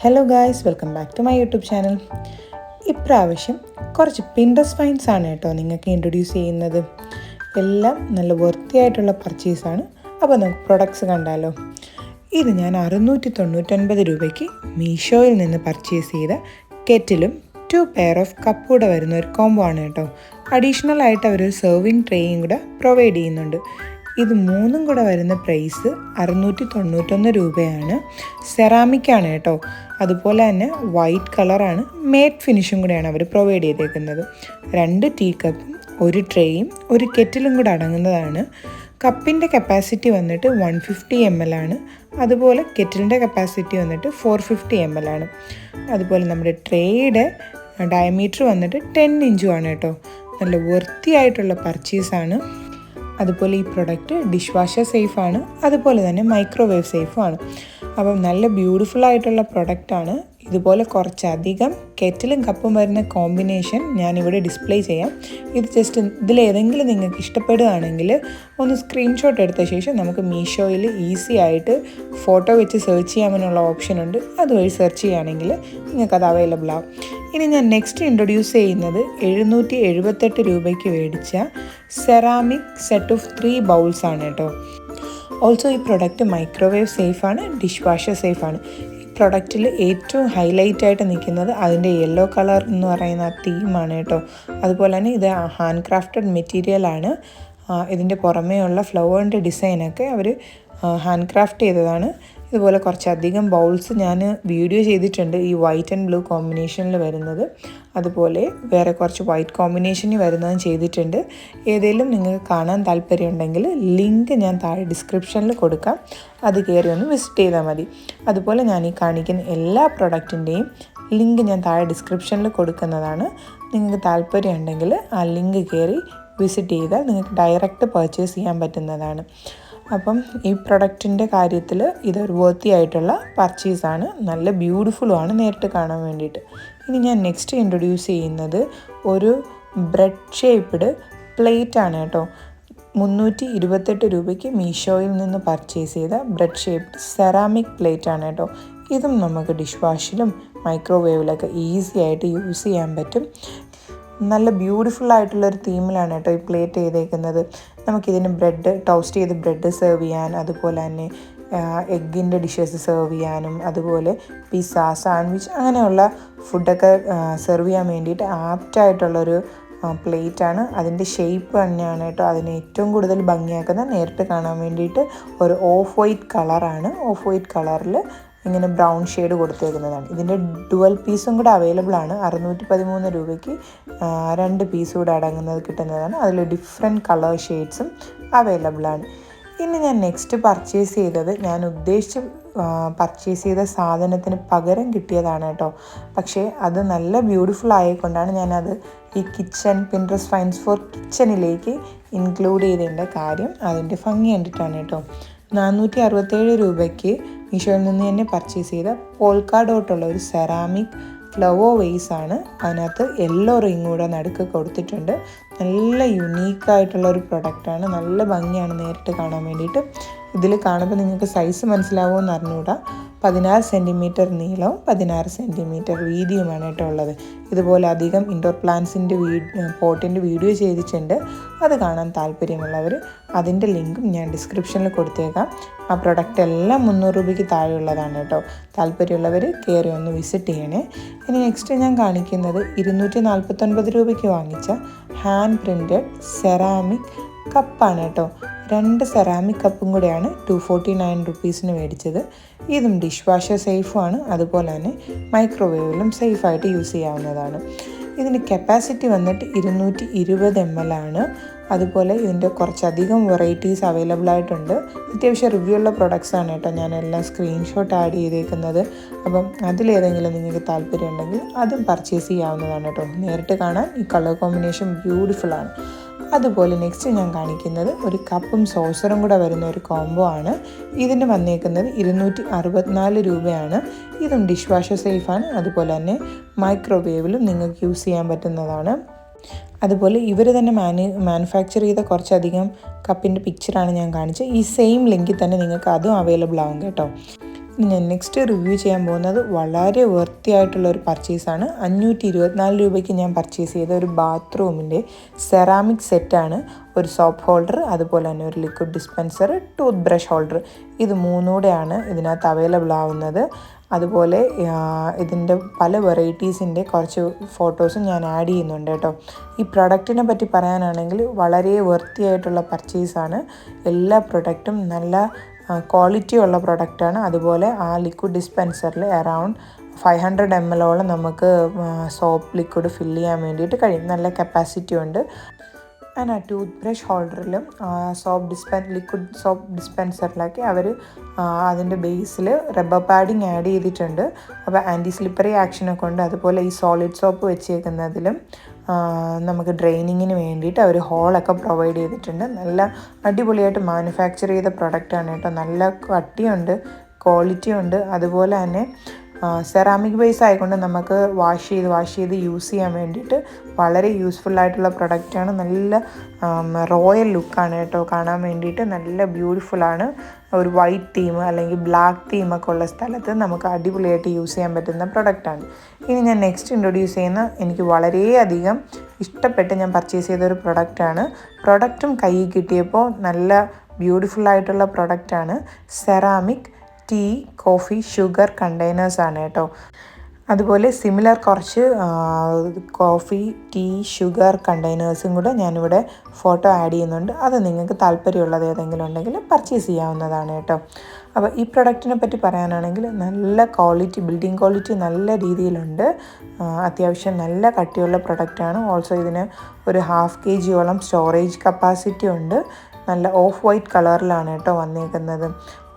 Hello guys, welcome back to my YouTube channel. ഇപ്രാവശ്യം കുറച്ച് Pinterest finds ആണ് കേട്ടോ നിങ്ങൾക്ക് ഇൻട്രൊഡ്യൂസ് ചെയ്യുന്നത്. എല്ലാം നല്ല വൃത്തിയായിട്ടുള്ള പർച്ചേസാണ്. അപ്പോൾ നമുക്ക് പ്രൊഡക്ട്സ് കണ്ടാലോ. ഇത് ഞാൻ 699 രൂപയ്ക്ക് മീഷോയിൽ നിന്ന് പർച്ചേസ് ചെയ്ത കെറ്റിലും 2 പെയർ ഓഫ് കപ്പ് കൂടെ വരുന്ന ഒരു കോംബോ ആണ് കേട്ടോ. അഡീഷണൽ ആയിട്ട് അവർ സെർവിങ് ട്രേയും കൂടെ പ്രൊവൈഡ് ചെയ്യുന്നുണ്ട്. ഇത് മൂന്നും കൂടെ വരുന്ന പ്രൈസ് 691 രൂപയാണ്. സെറാമിക്കാണ് കേട്ടോ. അതുപോലെ തന്നെ വൈറ്റ് കളറാണ്, മേറ്റ് ഫിനിഷും കൂടെയാണ് അവർ പ്രൊവൈഡ് ചെയ്തേക്കുന്നത്. 2 ടീ കപ്പും 1 ട്രേയും 1 കെറ്റിലും കൂടെ അടങ്ങുന്നതാണ്. കപ്പിൻ്റെ കപ്പാസിറ്റി വന്നിട്ട് 150 ml ആണ്. അതുപോലെ കെറ്റിലിൻ്റെ കപ്പാസിറ്റി വന്നിട്ട് 450 ml ആണ്. അതുപോലെ നമ്മുടെ ട്രേയുടെ ഡയമീറ്റർ വന്നിട്ട് 10 ഇഞ്ചുമാണ് കേട്ടോ. നല്ല വൃത്തിയായിട്ടുള്ള പർച്ചേസാണ്. അതുപോലെ ഈ പ്രൊഡക്റ്റ് ഡിഷ് വാഷർ സേഫാണ്, അതുപോലെ തന്നെ മൈക്രോവേവ് സേഫുമാണ്. അപ്പം നല്ല ബ്യൂട്ടിഫുൾ ആയിട്ടുള്ള പ്രൊഡക്റ്റാണ്. ഇതുപോലെ കുറച്ചധികം കെറ്റിലും കപ്പും വരുന്ന കോമ്പിനേഷൻ ഞാനിവിടെ ഡിസ്പ്ലേ ചെയ്യാം. ഇത് ജസ്റ്റ് ഇതിലേതെങ്കിലും നിങ്ങൾക്ക് ഇഷ്ടപ്പെടുകയാണെങ്കിൽ ഒന്ന് സ്ക്രീൻഷോട്ട് എടുത്ത ശേഷം നമുക്ക് മീഷോയിൽ ഈസി ആയിട്ട് ഫോട്ടോ വെച്ച് സെർച്ച് ചെയ്യാമെന്നുള്ള ഓപ്ഷനുണ്ട്. അതുവഴി സെർച്ച് ചെയ്യുകയാണെങ്കിൽ നിങ്ങൾക്കത് അവൈലബിൾ ആവും. ഇനി ഞാൻ നെക്സ്റ്റ് ഇൻട്രൊഡ്യൂസ് ചെയ്യുന്നത് 778 രൂപയ്ക്ക് മേടിച്ച സെറാമിക് സെറ്റ് ഓഫ് 3 ബൗൾസ് ആണ് കേട്ടോ. ഓൾസോ ഈ പ്രൊഡക്റ്റ് മൈക്രോവേവ് സേഫാണ്, ഡിഷ് വാഷർ സേഫാണ്. ഈ പ്രൊഡക്റ്റിൽ ഏറ്റവും ഹൈലൈറ്റ് ആയിട്ട് നിൽക്കുന്നത് അതിൻ്റെ യെല്ലോ കളർ എന്ന് പറയുന്ന ആ തീമാണ് കേട്ടോ. അതുപോലെ തന്നെ ഇത് ഹാൻഡ് ക്രാഫ്റ്റഡ് മെറ്റീരിയലാണ്. ഇതിൻ്റെ പുറമേയുള്ള ഫ്ലവറിൻ്റെ ഡിസൈനൊക്കെ അവർ ഹാൻഡ് ക്രാഫ്റ്റ് ചെയ്തതാണ്. ഇതുപോലെ കുറച്ചധികം ബൗൾസ് ഞാൻ വീഡിയോ ചെയ്തിട്ടുണ്ട്, ഈ വൈറ്റ് ആൻഡ് ബ്ലൂ കോമ്പിനേഷനിൽ വരുന്നത്. അതുപോലെ വേറെ കുറച്ച് വൈറ്റ് കോമ്പിനേഷനിൽ വരുന്നതും ചെയ്തിട്ടുണ്ട്. ഏതെങ്കിലും നിങ്ങൾക്ക് കാണാൻ താല്പര്യമുണ്ടെങ്കിൽ ലിങ്ക് ഞാൻ താഴെ ഡിസ്ക്രിപ്ഷനിൽ കൊടുക്കാം, അത് കയറി ഒന്ന് വിസിറ്റ് ചെയ്താൽ മതി. അതുപോലെ ഞാൻ ഈ കാണിക്കുന്ന എല്ലാ പ്രൊഡക്റ്റിൻ്റെയും ലിങ്ക് ഞാൻ താഴെ ഡിസ്ക്രിപ്ഷനിൽ കൊടുക്കുന്നതാണ്. നിങ്ങൾക്ക് താല്പര്യമുണ്ടെങ്കിൽ ആ ലിങ്ക് കയറി വിസിറ്റ് ചെയ്താൽ നിങ്ങൾക്ക് ഡയറക്റ്റ് പർച്ചേസ് ചെയ്യാൻ പറ്റുന്നതാണ്. അപ്പം ഈ പ്രൊഡക്റ്റിൻ്റെ കാര്യത്തിൽ ഇതൊരു വർത്തി ആയിട്ടുള്ള പർച്ചേസാണ്. നല്ല ബ്യൂട്ടിഫുള്ളുമാണ് നേരിട്ട് കാണാൻ വേണ്ടിയിട്ട്. ഇനി ഞാൻ നെക്സ്റ്റ് ഇൻട്രൊഡ്യൂസ് ചെയ്യുന്നത് ഒരു ബ്രെഡ് ഷേപ്പ്ഡ് പ്ലേറ്റ് ആണ് കേട്ടോ. 328 രൂപയ്ക്ക് മീഷോയിൽ നിന്ന് പർച്ചേസ് ചെയ്ത ബ്രെഡ് ഷേപ്പ്ഡ് സെറാമിക് പ്ലേറ്റ് ആണ് കേട്ടോ. ഇതും നമുക്ക് ഡിഷ് വാഷിലും മൈക്രോവേവിലൊക്കെ ഈസി ആയിട്ട് യൂസ് ചെയ്യാൻ പറ്റും. നല്ല ബ്യൂട്ടിഫുൾ ആയിട്ടുള്ളൊരു തീമിലാണ് കേട്ടോ ഈ പ്ലേറ്റ് ചെയ്തേക്കുന്നത്. നമുക്കിതിന് ടോസ്റ്റ് ചെയ്ത് ബ്രെഡ് സെർവ് ചെയ്യാൻ, അതുപോലെ തന്നെ എഗ്ഗിൻ്റെ ഡിഷസ് സെർവ് ചെയ്യാനും, അതുപോലെ പിസ്സ, സാൻഡ്വിച്ച് അങ്ങനെയുള്ള ഫുഡൊക്കെ സെർവ് ചെയ്യാൻ വേണ്ടിയിട്ട് ആപ്റ്റായിട്ടുള്ളൊരു പ്ലേറ്റാണ്. അതിൻ്റെ ഷേപ്പ് തന്നെയാണ് കേട്ടോ അതിനെ ഏറ്റവും കൂടുതൽ ഭംഗിയാക്കുന്നത്. നേരിട്ട് കാണാൻ വേണ്ടിയിട്ട് ഒരു ഓഫ് വൈറ്റ് കളറാണ്. ഓഫ് വൈറ്റ് കളറിൽ ഇങ്ങനെ ബ്രൗൺ ഷെയ്ഡ് കൊടുത്തേക്കുന്നതാണ്. ഇതിൻ്റെ ഡുവൽ പീസും കൂടെ അവൈലബിൾ ആണ്. 613 രൂപയ്ക്ക് 2 പീസ് കൂടെ അടങ്ങുന്നത് കിട്ടുന്നതാണ്. അതിൽ ഡിഫറെൻറ്റ് കളർ ഷെയ്ഡ്സും അവൈലബിൾ ആണ്. ഇനി ഞാൻ നെക്സ്റ്റ് പർച്ചേസ് ചെയ്തത് ഞാൻ ഉദ്ദേശിച്ച് പർച്ചേസ് ചെയ്ത സാധനത്തിന് പകരം കിട്ടിയതാണ് കേട്ടോ. പക്ഷേ അത് നല്ല ബ്യൂട്ടിഫുൾ ആയതുകൊണ്ടാണ് ഞാനത് ഈ പിൻട്രസ്റ്റ് ഫൈൻഡ്സ് ഫോർ കിച്ചണിലേക്ക് ഇൻക്ലൂഡ് ചെയ്തതിൻ്റെ കാര്യം. അതിൻ്റെ ഭംഗി കണ്ടിട്ടാണ് കേട്ടോ. 467 രൂപയ്ക്ക് മീഷോയിൽ നിന്ന് തന്നെ പർച്ചേസ് ചെയ്ത പോൾക്ക ഡോട്ടുള്ള ഒരു സെറാമിക് ഫ്ലവർ വെയ്സാണ്. അതിനകത്ത് യെല്ലോ റിങ് കൂടെ നടുക്ക് കൊടുത്തിട്ടുണ്ട്. നല്ല യുണീക്കായിട്ടുള്ളൊരു പ്രൊഡക്റ്റാണ്. നല്ല ഭംഗിയാണ് നേരിട്ട് കാണാൻ വേണ്ടിയിട്ട്. ഇതിൽ കാണുമ്പോൾ നിങ്ങൾക്ക് സൈസ് മനസ്സിലാവുമെന്ന് അറിഞ്ഞുകൂടാ. 16 സെൻറ്റിമീറ്റർ നീളവും 16 സെൻറ്റിമീറ്റർ വീതിയുമാണ് കേട്ടോ ഉള്ളത്. ഇതുപോലെ അധികം ഇൻഡോർ പ്ലാന്റ്സിൻ്റെ പോട്ടിൻ്റെ വീഡിയോ ചെയ്തിട്ടുണ്ട്. അത് കാണാൻ താല്പര്യമുള്ളവർ അതിൻ്റെ ലിങ്കും ഞാൻ ഡിസ്ക്രിപ്ഷനിൽ കൊടുത്തേക്കാം. ആ പ്രൊഡക്റ്റ് എല്ലാം 300 രൂപയ്ക്ക് താഴെയുള്ളതാണ് കേട്ടോ. താല്പര്യമുള്ളവർ കയറി ഒന്ന് വിസിറ്റ് ചെയ്യണേ. ഇനി നെക്സ്റ്റ് ഞാൻ കാണിക്കുന്നത് 249 രൂപയ്ക്ക് വാങ്ങിച്ച ഹാൻഡ് പ്രിൻറ്റഡ് സെറാമിക് കപ്പാണ് കേട്ടോ. 2 സെറാമിക് കപ്പും കൂടെയാണ് 249 റുപ്പീസിന് മേടിച്ചത്. ഇതും ഡിഷ് വാഷർ സേഫുമാണ്, അതുപോലെ തന്നെ മൈക്രോവേവിലും സേഫായിട്ട് യൂസ് ചെയ്യാവുന്നതാണ്. ഇതിൻ്റെ കപ്പാസിറ്റി വന്നിട്ട് 220 ml ആണ്. അതുപോലെ ഇതിൻ്റെ കുറച്ചധികം വെറൈറ്റീസ് അവൈലബിൾ ആയിട്ടുണ്ട്. അത്യാവശ്യം റിവ്യൂ ഉള്ള പ്രൊഡക്ട്സ് ആണ് കേട്ടോ ഞാനെല്ലാം സ്ക്രീൻഷോട്ട് ആഡ് ചെയ്തേക്കുന്നത്. അപ്പം അതിലേതെങ്കിലും നിങ്ങൾക്ക് താല്പര്യം ഉണ്ടെങ്കിൽ അതും പർച്ചേസ് ചെയ്യാവുന്നതാണ് കേട്ടോ. നേരിട്ട് കാണാൻ ഈ കളർ കോമ്പിനേഷൻ ബ്യൂട്ടിഫുൾ ആണ്. അതുപോലെ നെക്സ്റ്റ് ഞാൻ കാണിക്കുന്നത് ഒരു കപ്പും സോസറും കൂടെ വരുന്ന ഒരു കോംബോ ആണ്. ഇതിന് വന്നേക്കുന്നത് 264 രൂപയാണ്. ഇതും ഡിഷ് വാഷർ സേഫാണ്, അതുപോലെ തന്നെ മൈക്രോവേവിലും നിങ്ങൾക്ക് യൂസ് ചെയ്യാൻ പറ്റുന്നതാണ്. അതുപോലെ ഇവർ തന്നെ മാനുഫാക്ചർ ചെയ്ത കുറച്ചധികം കപ്പിൻ്റെ പിക്ചറാണ് ഞാൻ കാണിച്ചത്. ഈ സെയിം ലിങ്കിൽ തന്നെ നിങ്ങൾക്ക് അതും അവൈലബിൾ ആവും കേട്ടോ. ഇനി ഞാൻ നെക്സ്റ്റ് റിവ്യൂ ചെയ്യാൻ പോകുന്നത് വളരെ വൃത്തിയായിട്ടുള്ളൊരു പർച്ചേസാണ്. 524 രൂപയ്ക്ക് ഞാൻ പർച്ചേസ് ചെയ്ത ഒരു ബാത്റൂമിൻ്റെ സെറാമിക് സെറ്റാണ്. ഒരു സോപ്പ് ഹോൾഡർ, അതുപോലെ തന്നെ ഒരു liquid dispenser, tooth brush holder, ഇത് മൂന്നൂടെയാണ് ഇതിനകത്ത് അവൈലബിൾ ആവുന്നത്. അതുപോലെ ഇതിൻ്റെ പല വെറൈറ്റീസിൻ്റെ കുറച്ച് ഫോട്ടോസും ഞാൻ ആഡ് ചെയ്യുന്നുണ്ട് കേട്ടോ. ഈ പ്രൊഡക്റ്റിനെ പറ്റി പറയാനാണെങ്കിൽ വളരെ വൃത്തിയായിട്ടുള്ള പർച്ചേസാണ്. എല്ലാ പ്രൊഡക്റ്റും നല്ല ക്വാളിറ്റി ഉള്ള പ്രൊഡക്റ്റാണ്. അതുപോലെ ആ ലിക്വിഡ് ഡിസ്പെൻസറിൽ അറൗണ്ട് 500 ml നമുക്ക് സോപ്പ് ലിക്വിഡ് ഫില്ല് ചെയ്യാൻ വേണ്ടിയിട്ട് കഴിയും. നല്ല കപ്പാസിറ്റി ഉണ്ട്. ആ ടൂത്ത് ബ്രഷ് ഹോൾഡറിലും ലിക്വിഡ് സോപ്പ് ഡിസ്പെൻസറിലൊക്കെ അവർ അതിൻ്റെ ബേസിൽ റബ്ബർ പാഡിങ് ആഡ് ചെയ്തിട്ടുണ്ട്. അപ്പോൾ ആൻറ്റി സ്ലിപ്പറി ആക്ഷനൊക്കെ ഉണ്ട്. അതുപോലെ ഈ സോളിഡ് സോപ്പ് വെച്ചേക്കുന്നതിലും നമുക്ക് ഡ്രെയിനിങ്ങിന് വേണ്ടിയിട്ട് അവർ ഹോളൊക്കെ പ്രൊവൈഡ് ചെയ്തിട്ടുണ്ട്. നല്ല അടിപൊളിയായിട്ട് മാനുഫാക്ചർ ചെയ്ത പ്രൊഡക്റ്റാണ് കേട്ടോ. നല്ല കട്ടിയുണ്ട്, ക്വാളിറ്റി ഉണ്ട്. അതുപോലെ തന്നെ സെറാമിക് ബേസ് ആയിക്കൊണ്ട് നമുക്ക് വാഷ് ചെയ്ത് യൂസ് ചെയ്യാൻ വേണ്ടിയിട്ട് വളരെ യൂസ്ഫുള്ളായിട്ടുള്ള പ്രൊഡക്റ്റാണ്. നല്ല റോയൽ ലുക്കാണ് കേട്ടോ കാണാൻ വേണ്ടിയിട്ട്. നല്ല ബ്യൂട്ടിഫുള്ളാണ്. ഒരു വൈറ്റ് തീം അല്ലെങ്കിൽ ബ്ലാക്ക് തീമൊക്കെ ഉള്ള സ്ഥലത്ത് നമുക്ക് അടിപൊളിയായിട്ട് യൂസ് ചെയ്യാൻ പറ്റുന്ന പ്രൊഡക്റ്റാണ്. ഇനി ഞാൻ നെക്സ്റ്റ് ഇൻട്രൊഡ്യൂസ് ചെയ്യുന്ന എനിക്ക് വളരെയധികം ഇഷ്ടപ്പെട്ട് ഞാൻ പർച്ചേസ് ചെയ്തൊരു പ്രൊഡക്റ്റാണ്. പ്രൊഡക്റ്റും കയ്യിൽ കിട്ടിയപ്പോൾ നല്ല ബ്യൂട്ടിഫുള്ളായിട്ടുള്ള പ്രൊഡക്റ്റാണ്. സെറാമിക് ടീ, കോഫി, ഷുഗർ കണ്ടെയ്നേഴ്സാണ് കേട്ടോ. അതുപോലെ സിമിലർ കുറച്ച് കോഫി, ടീ, ഷുഗർ കണ്ടെയ്നേഴ്സും കൂടെ ഞാനിവിടെ ഫോട്ടോ ആഡ് ചെയ്യുന്നുണ്ട്. അത് നിങ്ങൾക്ക് താല്പര്യമുള്ളത് ഏതെങ്കിലും ഉണ്ടെങ്കിൽ പർച്ചേസ് ചെയ്യാവുന്നതാണ് കേട്ടോ. അപ്പോൾ ഈ പ്രൊഡക്റ്റിനെ പറ്റി പറയാനാണെങ്കിൽ നല്ല ക്വാളിറ്റി, ബിൽഡിംഗ് ക്വാളിറ്റി നല്ല രീതിയിലുണ്ട്. അത്യാവശ്യം നല്ല കട്ടിയുള്ള പ്രൊഡക്റ്റാണ്. ഓൾസോ ഇതിന് ഒരു 1/2 kg സ്റ്റോറേജ് കപ്പാസിറ്റി ഉണ്ട്. നല്ല ഓഫ് വൈറ്റ് കളറിലാണ് കേട്ടോ വന്നേക്കുന്നത്.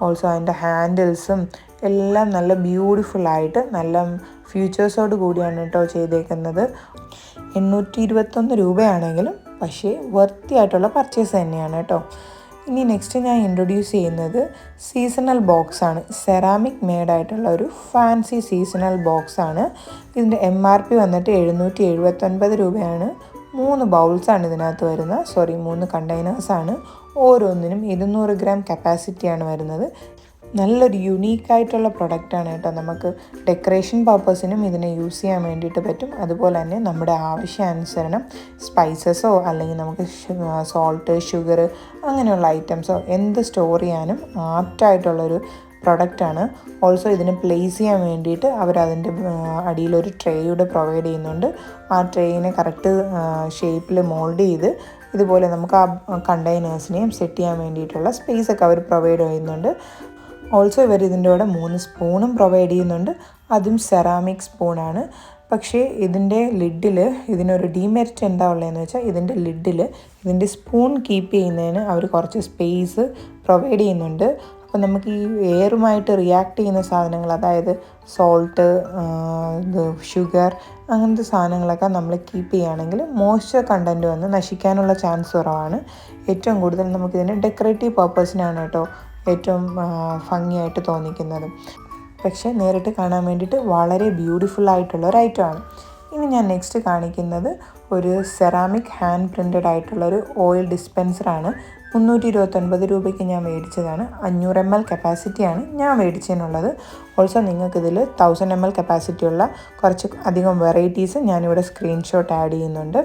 ഓൾസോ അതിൻ്റെ ഹാൻഡിൽസും എല്ലാം നല്ല ബ്യൂട്ടിഫുള്ളായിട്ട് നല്ല ഫീച്ചേഴ്സോട് കൂടിയാണ് കേട്ടോ ചെയ്തേക്കുന്നത്. 821 രൂപയാണെങ്കിലും പക്ഷേ വൃത്തിയായിട്ടുള്ള പർച്ചേസ് തന്നെയാണ് കേട്ടോ. ഇനി നെക്സ്റ്റ് ഞാൻ ഇൻട്രൊഡ്യൂസ് ചെയ്യുന്നത് സീസണൽ ബോക്സാണ്. സെറാമിക് മെയ്ഡായിട്ടുള്ള ഒരു ഫാൻസി സീസണൽ ബോക്സാണ്. ഇതിൻ്റെ MRP വന്നിട്ട് 779 രൂപയാണ്. 3 ബൗൾസാണ് ഇതിനകത്ത് വരുന്നത്. 3 കണ്ടെയ്നേഴ്സാണ്. ഓരോന്നിനും 200 ഗ്രാം കപ്പാസിറ്റിയാണ് വരുന്നത്. നല്ലൊരു യുണീക്കായിട്ടുള്ള പ്രൊഡക്റ്റാണ് കേട്ടോ. നമുക്ക് ഡെക്കറേഷൻ പർപ്പസിനും ഇതിനെ യൂസ് ചെയ്യാൻ വേണ്ടിയിട്ട് പറ്റും. അതുപോലെ തന്നെ നമ്മുടെ ആവശ്യാനുസരണം സ്പൈസസോ അല്ലെങ്കിൽ നമുക്ക് സോൾട്ട്, ഷുഗർ അങ്ങനെയുള്ള ഐറ്റംസോ എന്ത് സ്റ്റോർ ചെയ്യാനും ആപ്റ്റായിട്ടുള്ളൊരു പ്രൊഡക്റ്റാണ്. ഓൾസോ ഇതിന് പ്ലേസ് ചെയ്യാൻ വേണ്ടിയിട്ട് അവരതിൻ്റെ അടിയിലൊരു ട്രേയുടെ പ്രൊവൈഡ് ചെയ്യുന്നുണ്ട്. ആ ട്രേയിനെ കറക്റ്റ് ഷേപ്പിൽ മോൾഡ് ചെയ്ത് ഇതുപോലെ നമുക്ക് ആ കണ്ടെയ്നേഴ്സിനെയും സെറ്റ് ചെയ്യാൻ വേണ്ടിയിട്ടുള്ള സ്പേസൊക്കെ അവർ പ്രൊവൈഡ് ചെയ്യുന്നുണ്ട്. ഓൾസോ ഇവർ ഇതിൻ്റെ കൂടെ 3 സ്പൂണും പ്രൊവൈഡ് ചെയ്യുന്നുണ്ട്. അതും സെറാമിക് സ്പൂണാണ്. പക്ഷേ ഇതിൻ്റെ ലിഡിൽ ഇതിനൊരു ഡീമെറിറ്റ് എന്താ ഉള്ളതെന്ന് വെച്ചാൽ ഇതിൻ്റെ ലിഡിൽ ഇതിൻ്റെ സ്പൂൺ കീപ്പ് ചെയ്യുന്നതിന് അവർ കുറച്ച് സ്പേസ് പ്രൊവൈഡ് ചെയ്യുന്നുണ്ട്. അപ്പോൾ നമുക്ക് ഈ എയറുമായിട്ട് റിയാക്ട് ചെയ്യുന്ന സാധനങ്ങൾ, അതായത് സോൾട്ട്, ഷുഗർ അങ്ങനത്തെ സാധനങ്ങളൊക്കെ നമ്മൾ കീപ്പ് ചെയ്യുകയാണെങ്കിൽ മോയ്സ്ചർ കണ്ടൻറ്റ് വന്ന് നശിക്കാനുള്ള ചാൻസ് കുറവാണ്. ഏറ്റവും കൂടുതൽ നമുക്കിതിന് ഡെക്കറേറ്റീവ് പർപ്പസിനാണ് കേട്ടോ ഏറ്റവും ഭംഗിയായിട്ട് തോന്നിക്കുന്നത്. പക്ഷേ നേരിട്ട് കാണാൻ വേണ്ടിയിട്ട് വളരെ ബ്യൂട്ടിഫുള്ളായിട്ടുള്ള ഒരു ഐറ്റമാണ്. ഇനി ഞാൻ നെക്സ്റ്റ് കാണിക്കുന്നത് ഒരു സെറാമിക് ഹാൻഡ് പ്രിൻറ്റഡ് ആയിട്ടുള്ളൊരു ഓയിൽ ഡിസ്പെൻസറാണ്. 329 രൂപയ്ക്ക് ഞാൻ മേടിച്ചതാണ്. 500 ml കപ്പാസിറ്റിയാണ് ഞാൻ മേടിച്ചതിനുള്ളത്. ഓൾസോ നിങ്ങൾക്കിതിൽ 1000 ml കപ്പാസിറ്റിയുള്ള കുറച്ച് അധികം വെറൈറ്റീസ് ഞാനിവിടെ സ്ക്രീൻഷോട്ട് ആഡ് ചെയ്യുന്നുണ്ട്.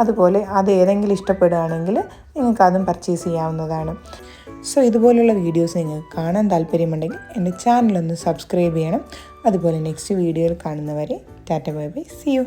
അതുപോലെ അത് ഏതെങ്കിലും ഇഷ്ടപ്പെടുകയാണെങ്കിൽ നിങ്ങൾക്കതും പർച്ചേസ് ചെയ്യാവുന്നതാണ്. ഇതുപോലുള്ള വീഡിയോസ് നിങ്ങൾക്ക് കാണാൻ താല്പര്യമുണ്ടെങ്കിൽ എൻ്റെ ചാനലൊന്ന് സബ്സ്ക്രൈബ് ചെയ്യണം. അതുപോലെ നെക്സ്റ്റ് വീഡിയോയിൽ കാണുന്നവരെ tata bye bye, see U.